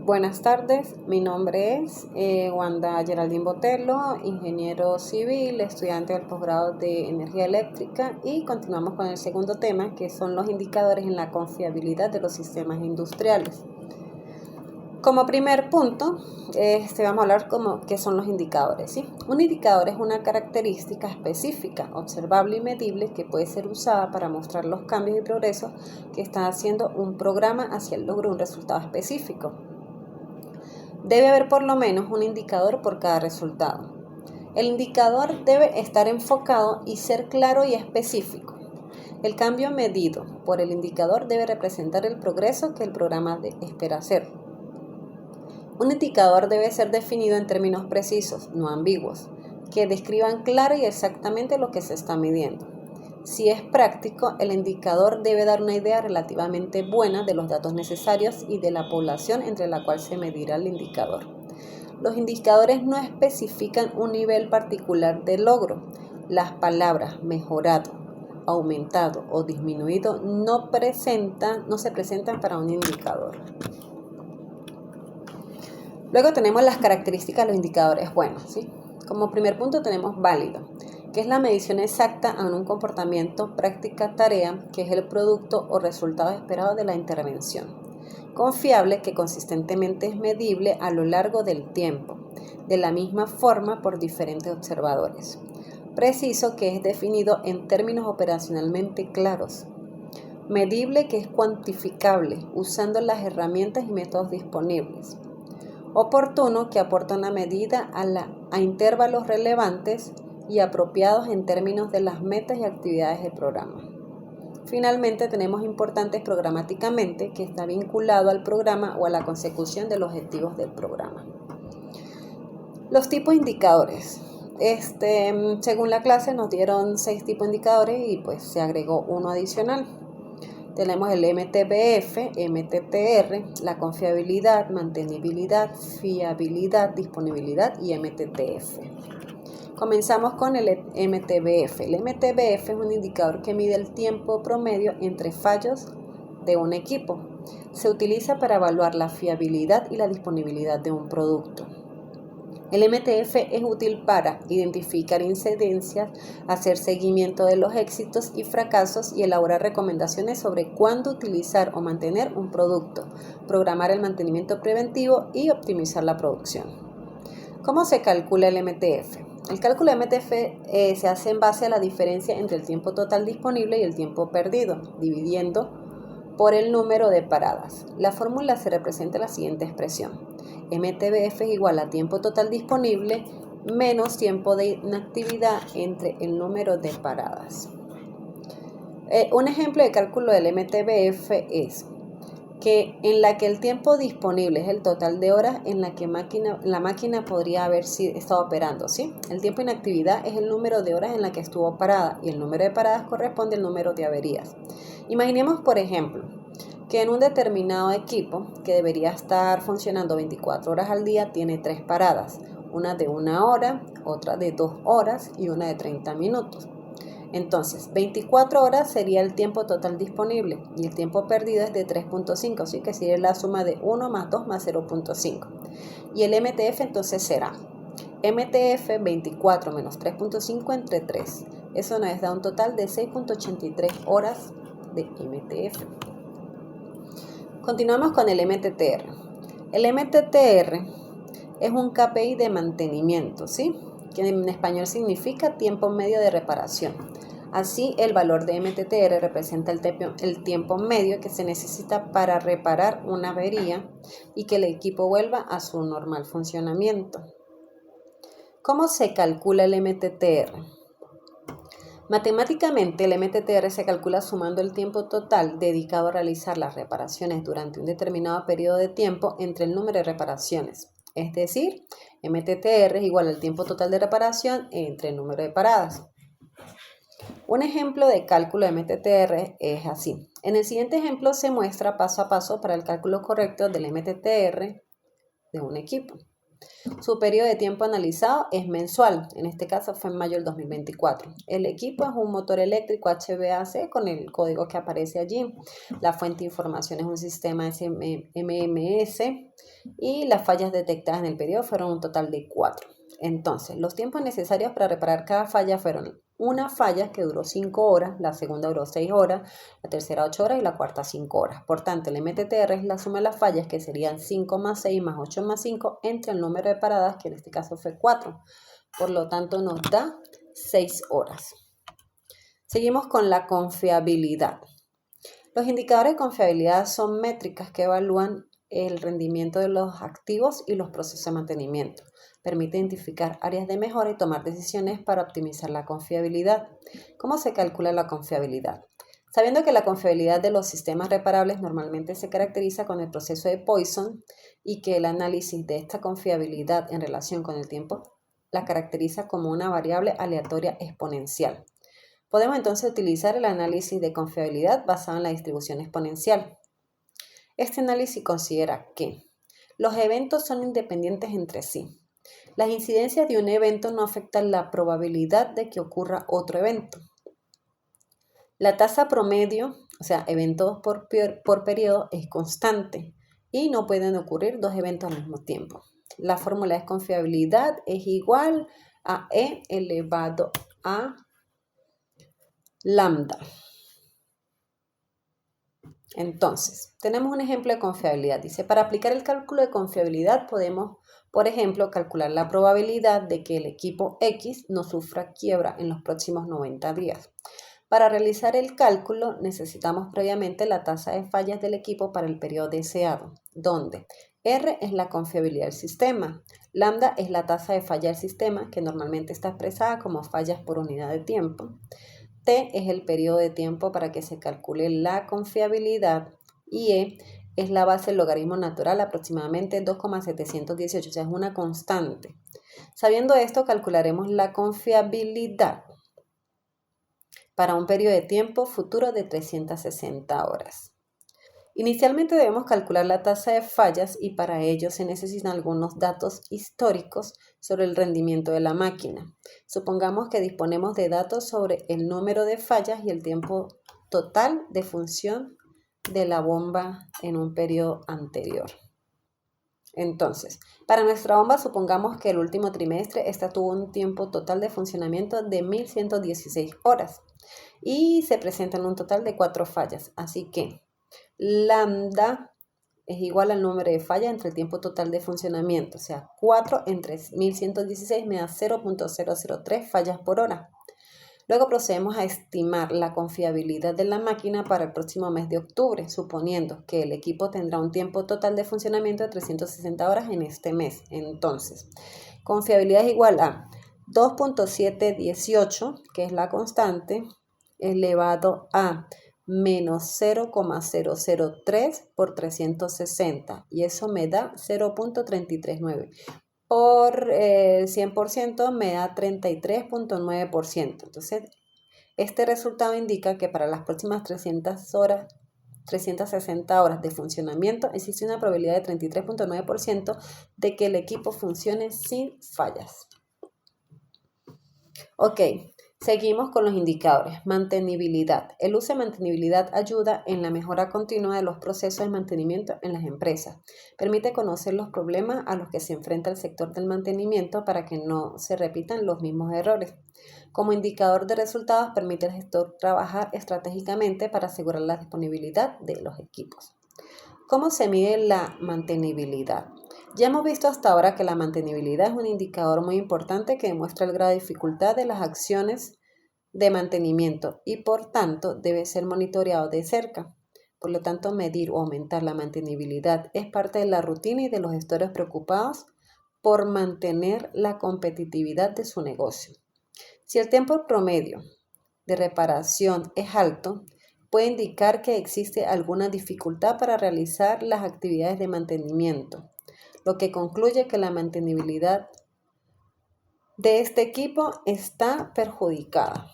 Buenas tardes, mi nombre es Wanda Geraldine Botello, ingeniero civil, estudiante del posgrado de energía eléctrica, y continuamos con el segundo tema, que son los indicadores en la confiabilidad de los sistemas industriales. Como primer punto, vamos a hablar qué son los indicadores, ¿sí? Un indicador es una característica específica, observable y medible que puede ser usada para mostrar los cambios y progresos que está haciendo un programa hacia el logro de un resultado específico. Debe haber por lo menos un indicador por cada resultado. El indicador debe estar enfocado y ser claro y específico. El cambio medido por el indicador debe representar el progreso que el programa espera hacer. Un indicador debe ser definido en términos precisos, no ambiguos, que describan claro y exactamente lo que se está midiendo. Si es práctico, el indicador debe dar una idea relativamente buena de los datos necesarios y de la población entre la cual se medirá el indicador. Los indicadores no especifican un nivel particular de logro. Las palabras mejorado, aumentado o disminuido no se presentan para un indicador. Luego tenemos las características de los indicadores buenos, ¿sí? Como primer punto tenemos válido, que es la medición exacta en un comportamiento, práctica, tarea, que es el producto o resultado esperado de la intervención. Confiable, que consistentemente es medible a lo largo del tiempo, de la misma forma por diferentes observadores. Preciso, que es definido en términos operacionalmente claros. Medible, que es cuantificable, usando las herramientas y métodos disponibles. Oportuno, que aporta una medida a intervalos relevantes y apropiados en términos de las metas y actividades del programa. Finalmente tenemos importantes programáticamente, que está vinculado al programa o a la consecución de los objetivos del programa. Los tipos de indicadores. Según la clase nos dieron 6 tipos de indicadores y pues se agregó uno adicional. Tenemos el MTBF, MTTR, la confiabilidad, mantenibilidad, fiabilidad, disponibilidad y MTTF. Comenzamos con el MTBF. El MTBF es un indicador que mide el tiempo promedio entre fallos de un equipo. Se utiliza para evaluar la fiabilidad y la disponibilidad de un producto. El MTF es útil para identificar incidencias, hacer seguimiento de los éxitos y fracasos y elaborar recomendaciones sobre cuándo utilizar o mantener un producto, programar el mantenimiento preventivo y optimizar la producción. ¿Cómo se calcula el MTF? El cálculo de MTF se hace en base a la diferencia entre el tiempo total disponible y el tiempo perdido, dividiendo por el número de paradas. La fórmula se representa en la siguiente expresión. MTBF es igual a tiempo total disponible menos tiempo de inactividad entre el número de paradas. Un ejemplo de cálculo del MTBF es que en la que el tiempo disponible es el total de horas en la que la máquina podría haber estado operando, ¿sí? El tiempo de inactividad es el número de horas en la que estuvo parada y el número de paradas corresponde al número de averías. Imaginemos, por ejemplo, que en un determinado equipo que debería estar funcionando 24 horas al día tiene 3 paradas, una de 1 hora, otra de 2 horas y una de 30 minutos. Entonces, 24 horas sería el tiempo total disponible y el tiempo perdido es de 3.5, así que sería la suma de 1 más 2 más 0.5. Y el MTF entonces será MTF 24 menos 3.5 entre 3. Eso nos da un total de 6.83 horas de MTF. Continuamos con el MTTR. El MTTR es un KPI de mantenimiento, ¿sí? Que en español significa tiempo medio de reparación. Así, el valor de MTTR representa el tiempo medio que se necesita para reparar una avería y que el equipo vuelva a su normal funcionamiento. ¿Cómo se calcula el MTTR? Matemáticamente, el MTTR se calcula sumando el tiempo total dedicado a realizar las reparaciones durante un determinado periodo de tiempo entre el número de reparaciones. Es decir, MTTR es igual al tiempo total de reparación entre el número de paradas. Un ejemplo de cálculo de MTTR es así. En el siguiente ejemplo se muestra paso a paso para el cálculo correcto del MTTR de un equipo. Su periodo de tiempo analizado es mensual, en este caso fue en mayo del 2024. El equipo es un motor eléctrico HVAC con el código que aparece allí. La fuente de información es un sistema MMS y las fallas detectadas en el periodo fueron un total de 4. Entonces, los tiempos necesarios para reparar cada falla fueron una falla que duró 5 horas, la segunda duró 6 horas, la tercera 8 horas y la cuarta 5 horas. Por tanto, el MTTR es la suma de las fallas, que serían 5 más 6 más 8 más 5 entre el número de paradas, que en este caso fue 4. Por lo tanto, nos da 6 horas. Seguimos con la confiabilidad. Los indicadores de confiabilidad son métricas que evalúan el rendimiento de los activos y los procesos de mantenimiento. Permite identificar áreas de mejora y tomar decisiones para optimizar la confiabilidad. ¿Cómo se calcula la confiabilidad? Sabiendo que la confiabilidad de los sistemas reparables normalmente se caracteriza con el proceso de Poisson y que el análisis de esta confiabilidad en relación con el tiempo la caracteriza como una variable aleatoria exponencial. Podemos entonces utilizar el análisis de confiabilidad basado en la distribución exponencial. Este análisis considera que los eventos son independientes entre sí. Las incidencias de un evento no afectan la probabilidad de que ocurra otro evento. La tasa promedio, o sea, eventos por periodo, es constante y no pueden ocurrir dos eventos al mismo tiempo. La fórmula de confiabilidad es igual a E elevado a lambda. Entonces, tenemos un ejemplo de confiabilidad. Dice, para aplicar el cálculo de confiabilidad podemos, por ejemplo, calcular la probabilidad de que el equipo X no sufra quiebra en los próximos 90 días. Para realizar el cálculo necesitamos previamente la tasa de fallas del equipo para el periodo deseado, donde R es la confiabilidad del sistema, lambda es la tasa de falla del sistema, que normalmente está expresada como fallas por unidad de tiempo, T es el periodo de tiempo para que se calcule la confiabilidad y E es la base del logaritmo natural, aproximadamente 2,718, o sea, es una constante. Sabiendo esto, calcularemos la confiabilidad para un periodo de tiempo futuro de 360 horas. Inicialmente debemos calcular la tasa de fallas y para ello se necesitan algunos datos históricos sobre el rendimiento de la máquina. Supongamos que disponemos de datos sobre el número de fallas y el tiempo total de función de la bomba en un periodo anterior. Entonces, para nuestra bomba supongamos que el último trimestre esta tuvo un tiempo total de funcionamiento de 1116 horas y se presentan un total de 4 fallas, así que lambda es igual al número de fallas entre el tiempo total de funcionamiento, o sea, 4 entre 1116 me da 0.003 fallas por hora. Luego procedemos a estimar la confiabilidad de la máquina para el próximo mes de octubre, suponiendo que el equipo tendrá un tiempo total de funcionamiento de 360 horas en este mes. Entonces, confiabilidad es igual a 2.718, que es la constante, elevado a menos 0,003 por 360 y eso me da 0.339. Por 100% me da 33.9%. Entonces, este resultado indica que para las próximas 360 horas de funcionamiento existe una probabilidad de 33.9% de que el equipo funcione sin fallas. Ok. Seguimos con los indicadores. Mantenibilidad. El uso de mantenibilidad ayuda en la mejora continua de los procesos de mantenimiento en las empresas. Permite conocer los problemas a los que se enfrenta el sector del mantenimiento para que no se repitan los mismos errores. Como indicador de resultados, permite al gestor trabajar estratégicamente para asegurar la disponibilidad de los equipos. ¿Cómo se mide la mantenibilidad? Ya hemos visto hasta ahora que la mantenibilidad es un indicador muy importante que demuestra el grado de dificultad de las acciones de mantenimiento y por tanto debe ser monitoreado de cerca. Por lo tanto, medir o aumentar la mantenibilidad es parte de la rutina y de los gestores preocupados por mantener la competitividad de su negocio. Si el tiempo promedio de reparación es alto, puede indicar que existe alguna dificultad para realizar las actividades de mantenimiento, lo que concluye que la mantenibilidad de este equipo está perjudicada.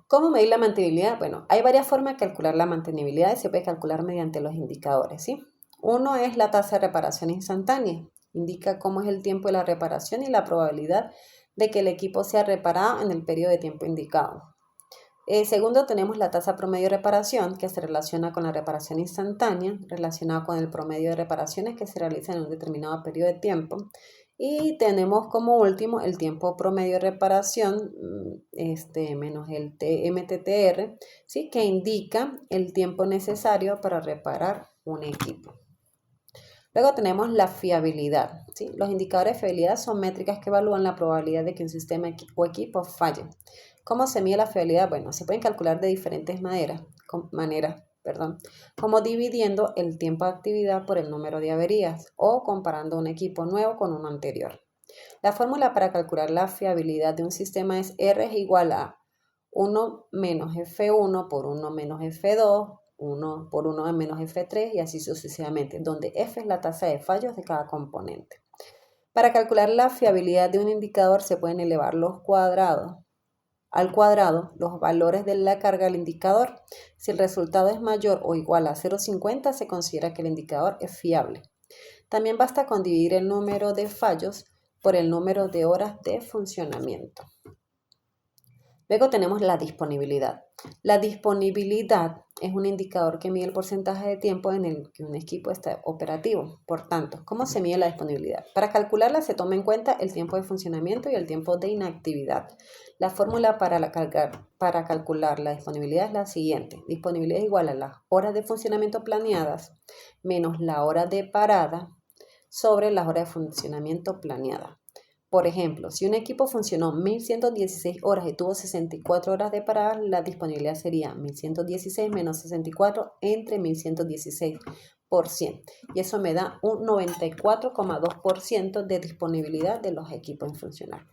¿Cómo medir la mantenibilidad? Bueno, hay varias formas de calcular la mantenibilidad y se puede calcular mediante los indicadores, ¿sí? Uno es la tasa de reparación instantánea. Indica cómo es el tiempo de la reparación y la probabilidad de que el equipo sea reparado en el periodo de tiempo indicado. Segundo, tenemos la tasa promedio de reparación, que se relaciona con la reparación instantánea, relacionada con el promedio de reparaciones que se realizan en un determinado periodo de tiempo. Y tenemos como último el tiempo promedio de reparación, menos el MTTR, ¿sí? Que indica el tiempo necesario para reparar un equipo. Luego tenemos la fiabilidad, ¿sí? Los indicadores de fiabilidad son métricas que evalúan la probabilidad de que un sistema o equipo falle. ¿Cómo se mide la fiabilidad? Bueno, se pueden calcular de diferentes maneras, como dividiendo el tiempo de actividad por el número de averías o comparando un equipo nuevo con uno anterior. La fórmula para calcular la fiabilidad de un sistema es R es igual a 1 menos F1 por 1 menos F2, 1 por 1 menos F3 y así sucesivamente, donde F es la tasa de fallos de cada componente. Para calcular la fiabilidad de un indicador se pueden elevar al cuadrado los valores de la carga del indicador. Si el resultado es mayor o igual a 0,50 se considera que el indicador es fiable. También basta con dividir el número de fallos por el número de horas de funcionamiento. Luego tenemos la disponibilidad. La disponibilidad es un indicador que mide el porcentaje de tiempo en el que un equipo está operativo. Por tanto, ¿cómo se mide la disponibilidad? Para calcularla se toma en cuenta el tiempo de funcionamiento y el tiempo de inactividad. La fórmula para calcular la disponibilidad es la siguiente. Disponibilidad es igual a las horas de funcionamiento planeadas menos la hora de parada sobre las horas de funcionamiento planeadas. Por ejemplo, si un equipo funcionó 1116 horas y tuvo 64 horas de parada, la disponibilidad sería 1116 menos 64 entre 1116%. Y eso me da un 94,2% de disponibilidad de los equipos en funcionar.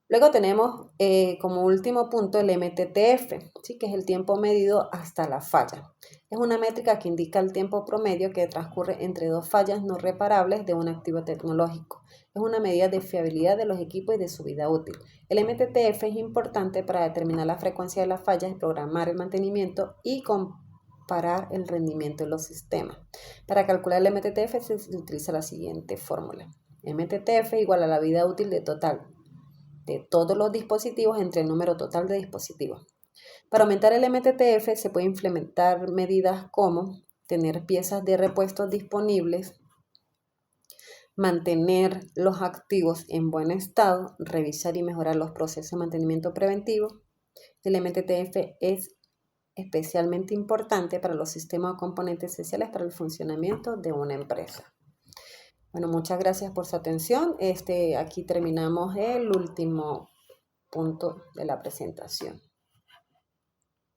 Luego tenemos como último punto el MTTF, ¿sí? Que es el tiempo medido hasta la falla. Es una métrica que indica el tiempo promedio que transcurre entre dos fallas no reparables de un activo tecnológico. Es una medida de fiabilidad de los equipos y de su vida útil. El MTTF es importante para determinar la frecuencia de las fallas, programar el mantenimiento y comparar el rendimiento de los sistemas. Para calcular el MTTF se utiliza la siguiente fórmula. MTTF igual a la vida útil de todos los dispositivos entre el número total de dispositivos. Para aumentar el MTTF se puede implementar medidas como tener piezas de repuesto disponibles, mantener los activos en buen estado, revisar y mejorar los procesos de mantenimiento preventivo. El MTTF es especialmente importante para los sistemas o componentes esenciales para el funcionamiento de una empresa. Bueno, muchas gracias por su atención. Aquí terminamos el último punto de la presentación.